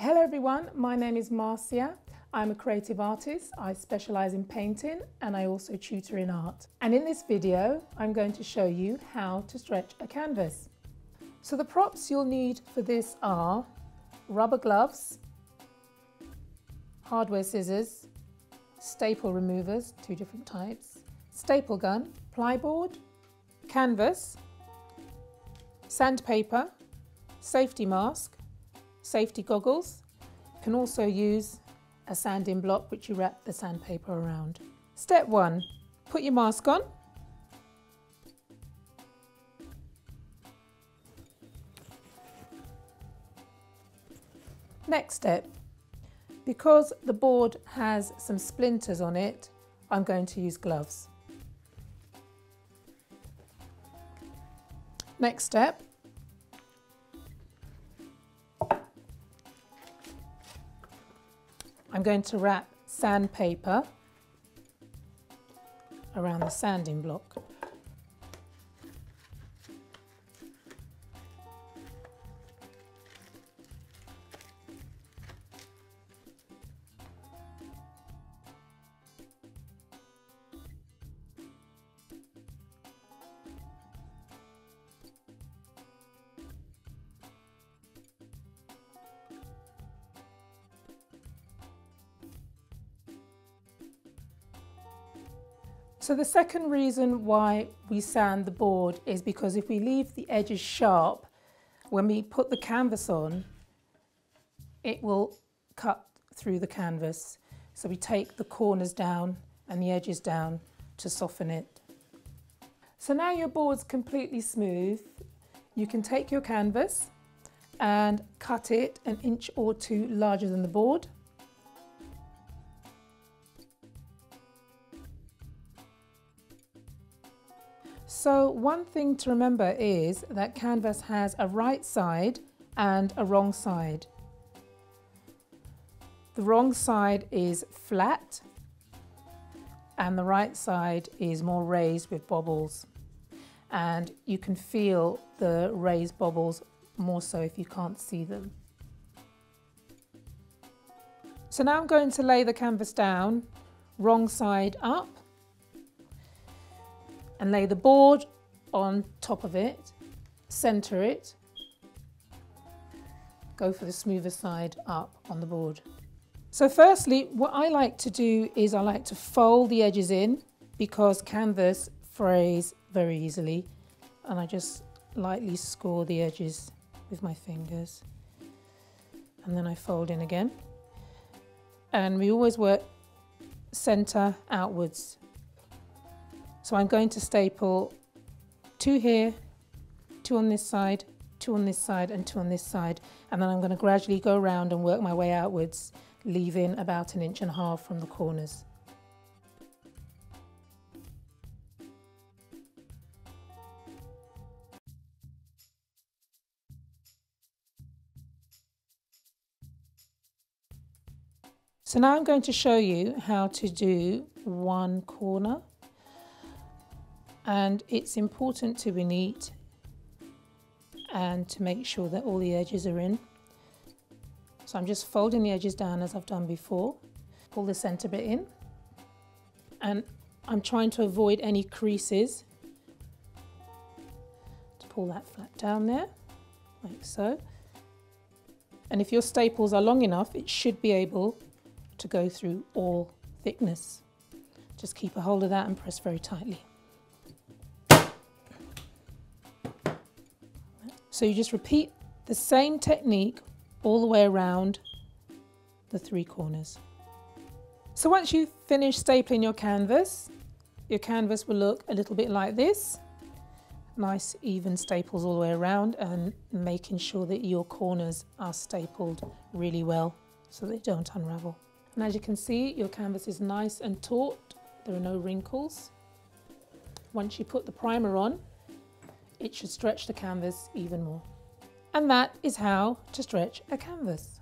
Hello everyone, my name is Marcia. I'm a creative artist. I specialise in painting and I also tutor in art. And in this video, I'm going to show you how to stretch a canvas. So the props you'll need for this are rubber gloves, hardware scissors, staple removers, 2 different types, staple gun, plyboard, canvas, sandpaper, safety mask, safety goggles. You can also use a sanding block which you wrap the sandpaper around. Step 1, put your mask on. Next step, because the board has some splinters on it, I'm going to use gloves. Next step, I'm going to wrap sandpaper around the sanding block. So the second reason why we sand the board is because if we leave the edges sharp, when we put the canvas on, it will cut through the canvas. So we take the corners down and the edges down to soften it. So now your board's completely smooth, you can take your canvas and cut it 1 inch or 2 larger than the board. So one thing to remember is that canvas has a right side and a wrong side. The wrong side is flat and the right side is more raised with bobbles. And you can feel the raised bobbles more so if you can't see them. So now I'm going to lay the canvas down, wrong side up, and lay the board on top of it, centre it, go for the smoother side up on the board. So firstly, what I like to do is I like to fold the edges in because canvas frays very easily, and I just lightly score the edges with my fingers and then I fold in again. And we always work centre outwards. So I'm going to staple 2 here, 2 on this side, 2 on this side and 2 on this side, and then I'm going to gradually go around and work my way outwards, leaving about 1.5 inches from the corners. So now I'm going to show you how to do one corner. And it's important to be neat and to make sure that all the edges are in. So I'm just folding the edges down as I've done before. Pull the centre bit in. And I'm trying to avoid any creases. To pull that flat down there, like so. And if your staples are long enough, it should be able to go through all thickness. Just keep a hold of that and press very tightly. So you just repeat the same technique all the way around the 3 corners. So once you've finished stapling your canvas will look a little bit like this. Nice even staples all the way around and making sure that your corners are stapled really well so they don't unravel. And as you can see, your canvas is nice and taut. There are no wrinkles. Once you put the primer on, it should stretch the canvas even more. And that is how to stretch a canvas.